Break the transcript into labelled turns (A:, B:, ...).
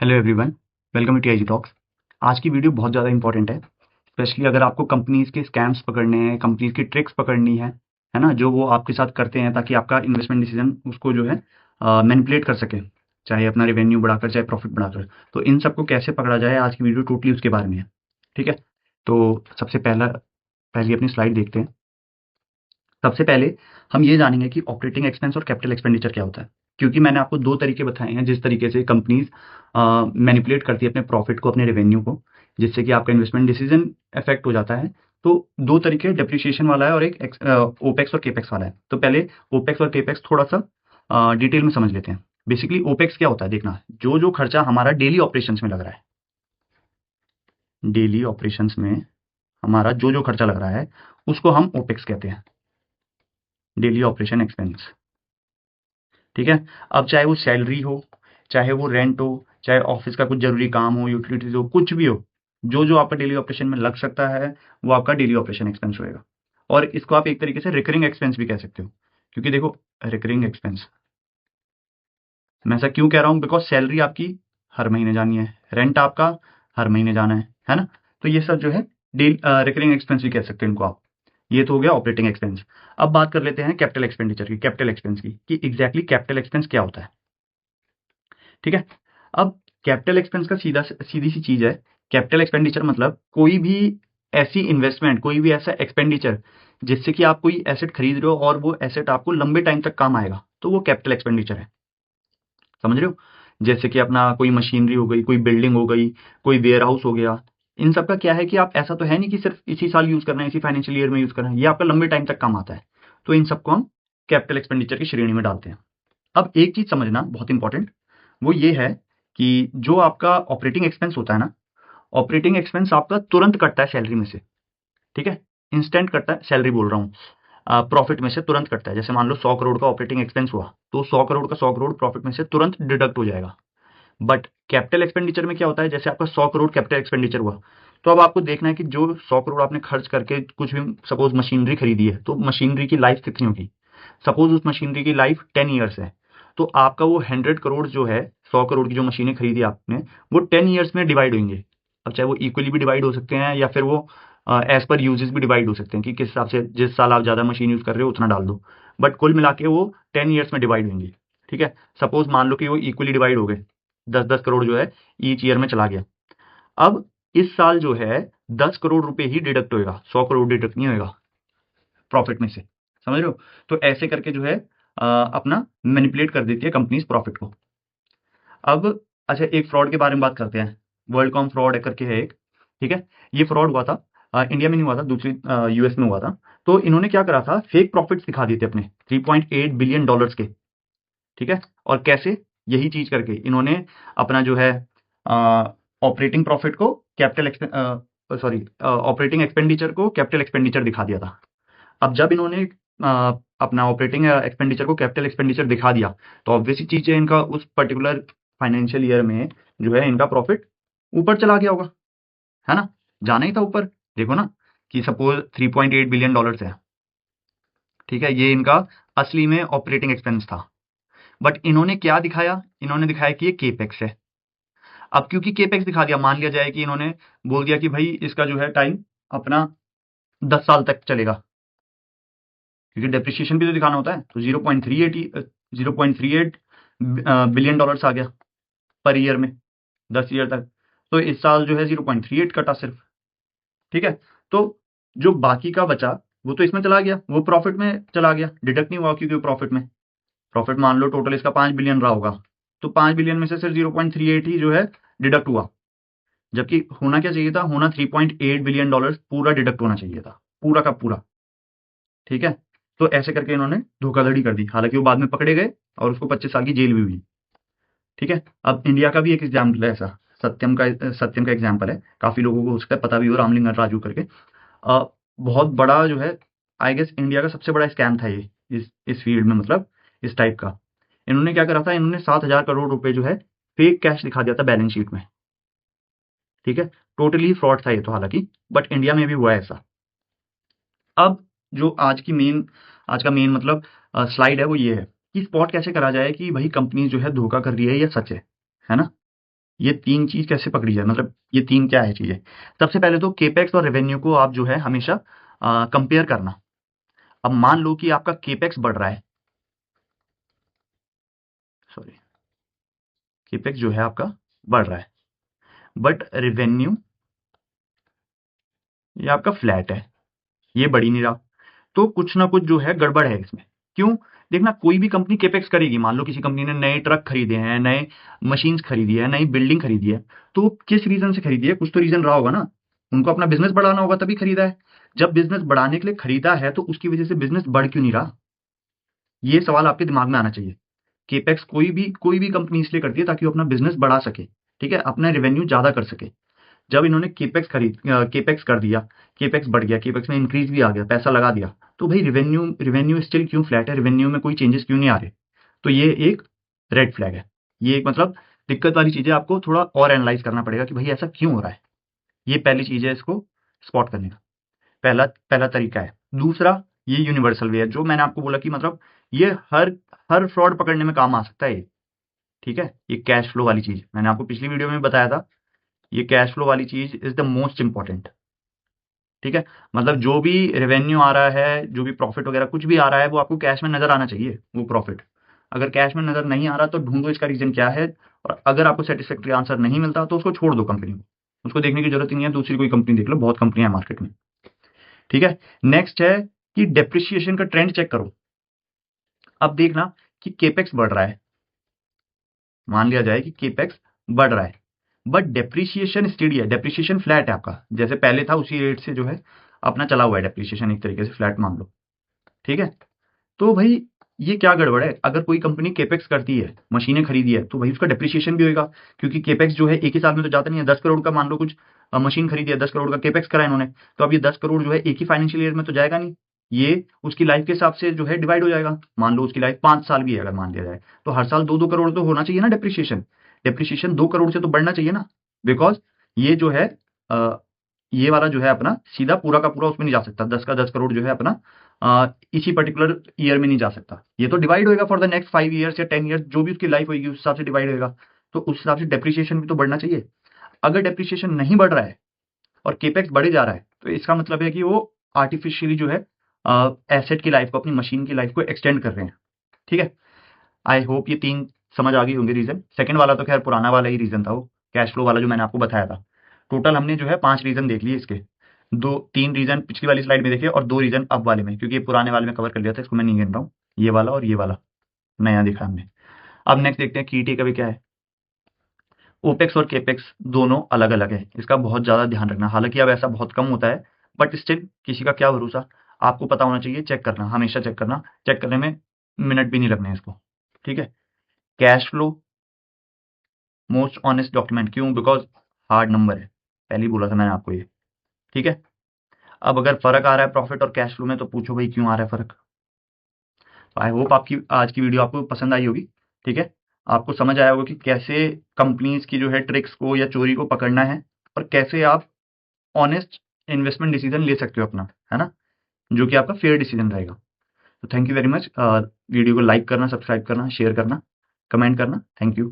A: Hello everyone, welcome to TIG talks. आज की video बहुत ज़्यादा इंपॉर्टेंट है, स्पेशली अगर आपको कंपनीज के स्कैम्स पकड़ने हैं, कंपनीज की ट्रिक्स पकड़नी है ना, जो वो आपके साथ करते हैं ताकि आपका इन्वेस्टमेंट डिसीजन उसको जो है मैनिपुलेट कर सके, चाहे अपना रेवेन्यू बढ़ाकर चाहे प्रॉफिट बढ़ाकर। तो इन सबको कैसे पकड़ा जाए, आज की वीडियो टोटली उसके बारे में है। ठीक है, तो सबसे पहली अपनी स्लाइड देखते हैं। सबसे पहले हम ये जानेंगे कि ऑपरेटिंग एक्सपेंस और कैपिटल एक्सपेंडिचर क्या होता है, क्योंकि मैंने आपको दो तरीके बताए हैं जिस तरीके से कंपनीज मैनिपुलेट करती है अपने प्रॉफिट को, अपने रेवेन्यू को, जिससे कि आपका इन्वेस्टमेंट डिसीजन इफेक्ट हो जाता है। तो दो तरीके, डेप्रिसिएशन वाला है और एक ओपेक्स और केपेक्स वाला है। तो पहले ओपेक्स और केपेक्स थोड़ा सा डिटेल में समझ लेते हैं। बेसिकली ओपेक्स क्या होता है, देखना, जो जो खर्चा हमारा डेली ऑपरेशंस में लग रहा है, डेली ऑपरेशंस में हमारा जो जो खर्चा लग रहा है उसको हम ओपेक्स कहते हैं, डेली ऑपरेशन एक्सपेंस। ठीक है, अब चाहे वो सैलरी हो, चाहे वो रेंट हो, चाहे ऑफिस का कुछ जरूरी काम हो, यूटिलिटीज हो, कुछ भी हो, जो जो आपका डेली ऑपरेशन में लग सकता है वो आपका डेली ऑपरेशन एक्सपेंस होएगा। और इसको आप एक तरीके से रिकरिंग एक्सपेंस भी कह सकते हो, क्योंकि देखो, रिकरिंग एक्सपेंस मैं ऐसा क्यों कह रहा हूँ, बिकॉज सैलरी आपकी हर महीने जानी है, रेंट आपका हर महीने जाना है ना। तो ये सब जो है रिकरिंग एक्सपेंस भी कह सकते हैं इनको आप। ये तो हो गया ऑपरेटिंग एक्सपेंस। अब बात कर लेते हैं कैपिटल एक्सपेंडिचर की, कैपिटल एक्सपेंस की, कि एग्जैक्टली कैपिटल एक्सपेंस क्या होता है। ठीक है, अब कैपिटल एक्सपेंस का सीधी सी चीज है। कैपिटल एक्सपेंडिचर मतलब कोई भी ऐसी इन्वेस्टमेंट, कोई भी ऐसा एक्सपेंडिचर जिससे कि आप कोई एसेट खरीद रहे हो और वो एसेट आपको लंबे टाइम तक काम आएगा, तो वो कैपिटल एक्सपेंडिचर है। समझ रहे हो, जैसे कि अपना कोई मशीनरी हो गई, कोई बिल्डिंग हो गई, कोई वेयर हाउस हो गया। इन सब का क्या है कि आप, ऐसा तो है नहीं कि सिर्फ इसी साल यूज करना है, इसी फाइनेंशियल ईयर में यूज करना है, ये आपका लंबे टाइम तक काम आता है। तो इन सबको हम कैपिटल एक्सपेंडिचर की श्रेणी में डालते हैं। अब एक चीज समझना बहुत इंपॉर्टेंट, वो ये है कि जो आपका ऑपरेटिंग एक्सपेंस होता है ना, ऑपरेटिंग एक्सपेंस आपका तुरंत कटता है सैलरी में से। ठीक है, इंस्टेंट कटता है, सैलरी बोल रहा हूँ, प्रॉफिट में से तुरंत कटता है। जैसे मान लो 100 करोड़ का ऑपरेटिंग एक्सपेंस हुआ, तो 100 करोड़ का 100 करोड़ प्रॉफिट में से तुरंत डिडक्ट हो जाएगा। बट कैपिटल एक्सपेंडिचर में क्या होता है, जैसे आपका 100 करोड़ कैपिटल एक्सपेंडिचर हुआ, तो अब आपको देखना है कि जो 100 करोड़ आपने खर्च करके कुछ भी, सपोज मशीनरी खरीदी है, तो मशीनरी की लाइफ कितनी होगी। सपोज उस मशीनरी की लाइफ 10 ईयर्स है, तो आपका वो 100 करोड़ जो है, 100 करोड़ की जो मशीनें खरीदी आपने, वो 10 ईयर्स में डिवाइड होंगे। अब चाहे वो इक्वली भी डिवाइड हो सकते हैं, या फिर वो एज पर यूजेस भी डिवाइड हो सकते हैं, कि किस हिसाब से जिस साल आप ज़्यादा मशीन यूज़ कर रहे हो उतना डाल दो। बट कुल मिला के वो 10 ईयर्स में डिवाइड होंगे। ठीक है, सपोज मान लो कि वो इक्वली डिवाइड हो गए, 10-10 करोड़ जो है ईच ईयर में चला गया। अब इस साल जो है 10 करोड़ रुपए ही डिडक्ट होएगा, 100 करोड़ डिडक्ट नहीं होएगा प्रॉफिट में से। समझ रहे हो, तो ऐसे करके जो है अपना मैनिपुलेट कर देती है कंपनीज प्रॉफिट को। अब अच्छा, एक फ्रॉड के बारे में बात करते हैं। वर्ल्ड कॉम फ्रॉड करके है एक। ठीक है, ये फ्रॉड हुआ था, इंडिया में नहीं हुआ था, दूसरी यूएस में हुआ था। तो इन्होंने क्या करा था, फेक प्रॉफिट्स दिखा दिए थे अपने 3.8 बिलियन डॉलर्स के। ठीक है, और कैसे, यही चीज करके इन्होंने अपना जो है ऑपरेटिंग प्रॉफिट को कैपिटल सॉरी ऑपरेटिंग एक्सपेंडिचर को कैपिटल एक्सपेंडिचर दिखा दिया था। अब जब इन्होंने अपना ऑपरेटिंग एक्सपेंडिचर को कैपिटल एक्सपेंडिचर दिखा दिया, तो ऑब्वियस ही चीज है, इनका उस पर्टिकुलर फाइनेंशियल ईयर में जो है इनका प्रॉफिट ऊपर चला गया होगा, है ना, जाना ही था ऊपर। देखो ना, कि सपोज 3.8 बिलियन डॉलर्स है। ठीक है, ये इनका असली में ऑपरेटिंग एक्सपेंस था। बट इन्होंने क्या दिखाया, इन्होंने दिखाया कि ये केपेक्स है। अब क्योंकि केपेक्स दिखा दिया, मान लिया जाए कि इन्होंने बोल दिया कि भाई इसका जो है टाइम अपना 10 साल तक चलेगा, क्योंकि डेप्रिसिएशन भी तो दिखाना होता है। तो 0.38 बिलियन डॉलर्स आ गया पर ईयर में, 10 ईयर तक। तो इस साल जो है 0.38 कटा सिर्फ। ठीक है, तो जो बाकी का बचा वो तो इसमें चला गया, वो प्रॉफिट में चला गया, डिडक्ट नहीं हुआ, क्योंकि प्रॉफिट में, प्रॉफिट मान लो टोटल इसका 5 बिलियन रहा होगा, तो 5 बिलियन में से सिर्फ 0.38 ही जो है डिडक्ट हुआ। जबकि होना क्या चाहिए था, होना 3.8 बिलियन डॉलर्स पूरा डिडक्ट होना चाहिए था, पूरा का पूरा। ठीक है, तो ऐसे करके इन्होंने धोखाधड़ी कर दी, हालांकि वो बाद में पकड़े गए और उसको 25 साल की जेल भी हुई। ठीक है, अब इंडिया का भी एक एग्जाम्पल है ऐसा, सत्यम का एग्जाम्पल है, काफी लोगों को हो सकता है पता भी हो, रामलिंगन राजू करके। बहुत बड़ा जो है, आई गेस इंडिया का सबसे बड़ा स्कैम था ये, इस फील्ड में, मतलब इस टाइप का। इन्होंने क्या करा था, इन्होंने 7,000 करोड़ रुपए जो है फेक कैश दिखा दिया था बैलेंस शीट में। ठीक है, टोटली फ्रॉड था ये तो, हालांकि बट इंडिया में भी हुआ है ऐसा। अब जो आज का मेन मतलब स्लाइड है, वो ये है कि स्पॉट कैसे करा जाए कि भाई कंपनी जो है धोखा कर रही है या सच है ना। ये तीन चीज कैसे पकड़ी जाए, मतलब ये तीन क्या है चीजें। सबसे पहले तो केपेक्स और रेवेन्यू को आप जो है हमेशा कंपेयर करना। अब मान लो कि आपका केपेक्स बढ़ रहा है, सॉरी, केपेक्स जो है आपका बढ़ रहा है, बट रेवेन्यू ये आपका फ्लैट है, ये बढ़ ही नहीं रहा, तो कुछ ना कुछ जो है गड़बड़ है इसमें। क्यों? देखना, कोई भी कंपनी केपेक्स करेगी, मान लो किसी कंपनी ने नए ट्रक खरीदे हैं, नए मशीन्स खरीदी है, नई बिल्डिंग खरीदी है, तो किस रीजन से खरीदी है? कुछ तो रीजन रहा होगा ना, उनको अपना बिजनेस बढ़ाना होगा तभी खरीदा है। जब बिजनेस बढ़ाने के लिए खरीदा है तो उसकी वजह से बिजनेस बढ़ क्यों नहीं रहा? ये सवाल आपके दिमाग में आना चाहिए। केपेक्स कोई भी कंपनी इसलिए करती है ताकि वो अपना बिजनेस बढ़ा सके, ठीक है, अपना रेवेन्यू ज्यादा कर सके। जब इन्होंने केपेक्स कर दिया, केपेक्स बढ़ गया, केपेक्स में इंक्रीज भी आ गया, पैसा लगा दिया, तो भाई रेवेन्यू रेवेन्यू स्टिल क्यों फ्लैट है, रेवेन्यू में कोई चेंजेस क्यों नहीं आ रहे? तो ये एक रेड फ्लैग है। ये एक मतलब दिक्कत वाली चीज है, आपको थोड़ा और एनालाइज करना पड़ेगा कि भाई ऐसा क्यों हो रहा है। ये पहली चीज है इसको स्पॉट करने का, पहला पहला तरीका है। दूसरा, ये यूनिवर्सल वे है, जो मैंने आपको बोला कि मतलब ये हर हर फ्रॉड पकड़ने में काम आ सकता है ये, ठीक है। ये कैश फ्लो वाली चीज मैंने आपको पिछली वीडियो में बताया था, ये कैश फ्लो वाली चीज इज द मोस्ट इंपॉर्टेंट, ठीक है। मतलब जो भी रेवेन्यू आ रहा है, जो भी प्रॉफिट वगैरह कुछ भी आ रहा है, वो आपको कैश में नजर आना चाहिए, वो प्रॉफिट। अगर कैश में नजर नहीं आ रहा तो ढूंढो इसका रीजन क्या है, और अगर आपको सेटिस्फैक्ट्री आंसर नहीं मिलता तो उसको छोड़ दो कंपनी को, उसको देखने की जरूरत ही नहीं है, दूसरी कोई कंपनी देख लो, बहुत कंपनियां हैं मार्केट में, ठीक है। नेक्स्ट है कि डेप्रिसिएशन का ट्रेंड चेक करो। अब देखना कि केपेक्स बढ़ रहा है, मान लिया जाए कि केपेक्स बढ़ रहा है, बट डेप्रिसिएशन स्टेडी है, डेप्रिसिएशन फ्लैट है आपका, जैसे पहले था उसी रेट से जो है अपना चला हुआ है, डेप्रिसिएशन एक तरीके से फ्लैट मान लो, ठीक है। तो भाई ये क्या गड़बड़ है? अगर कोई कंपनी केपेक्स करती है, मशीनें खरीदी है, तो भाई उसका डेप्रिसिएशन भी होगा, क्योंकि केपेक्स जो है एक ही साल में तो जाता नहीं है। 10 करोड़ का मान लो कुछ मशीन खरीदी है, 10 करोड़ का केपेक्स करा इन्होंने, तो अब ये 10 करोड़ जो है एक ही फाइनेंशियल ईयर में तो जाएगा नहीं, ये उसकी लाइफ के हिसाब से जो है डिवाइड हो जाएगा। मान लो उसकी लाइफ 5 साल भी है अगर मान लिया जाए, तो हर साल 2-2 करोड़ तो होना चाहिए ना डेप्रिसिएशन। डेप्रिसिएशन 2 करोड़ से तो बढ़ना चाहिए ना, बिकॉज ये जो है ये वाला जो है अपना सीधा पूरा का पूरा उसमें नहीं जा सकता, 10 का 10 करोड़ जो है अपना इसी पर्टिकुलर ईयर में नहीं जा सकता, ये तो डिवाइड होएगा फॉर द नेक्स्ट 5 ईयर्स या 10 ईयर्स, जो भी उसकी लाइफ होगी उस हिसाब से डिवाइड होएगा, तो उस हिसाब से डेप्रिसिएशन भी तो बढ़ना चाहिए। अगर डेप्रिसिएशन नहीं बढ़ रहा है और केपेक्स बढ़े जा रहा है, तो इसका मतलब है कि वो आर्टिफिशियली जो है एसेट की लाइफ को, अपनी मशीन की लाइफ को एक्सटेंड कर रहे हैं, ठीक है। आई होप ये तीन समझ आ गई होंगे रीजन। सेकंड वाला तो खैर पुराना वाला ही रीजन था, वो कैश फ्लो वाला जो मैंने आपको बताया था। टोटल हमने जो है 5 रीजन देख लिए इसके, 3 रीजन पिछली वाली स्लाइड में देखे और 2 रीजन अब वाले में, क्योंकि ये पुराने वाले में कवर कर लिया था, इसको मैं नहीं गिन रहा हूँ, ये वाला और ये वाला नया दिखा हमने। अब नेक्स्ट देखते हैं की टेकअवे क्या है। ओपेक्स और केपेक्स दोनों अलग अलग है, इसका बहुत ज्यादा ध्यान रखना, हालांकि अब ऐसा बहुत कम होता है, बट स्टिल किसी का क्या भरोसा, आपको पता होना चाहिए, चेक करना, हमेशा चेक करना, चेक करने में मिनट भी नहीं लगने इसको, ठीक है। Cash flow most honest document, क्यों? बिकॉज हार्ड नंबर है, पहले ही बोला था मैंने आपको ये, ठीक है। अब अगर फर्क आ रहा है प्रॉफिट और कैश फ्लो में, तो पूछो भाई क्यों आ रहा है फर्क। आई होप आपकी आज की वीडियो आपको पसंद आई होगी, ठीक है। आपको समझ आया होगा कि कैसे कंपनीज की जो है ट्रिक्स को या चोरी को पकड़ना है, और कैसे आप ऑनेस्ट इन्वेस्टमेंट डिसीजन ले सकते हो अपना, है ना, जो कि आपका फेयर डिसीजन रहेगा। तो thank you very much. Video को लाइक करना, सब्सक्राइब करना, शेयर करना, कमेंट करना, थैंक यू।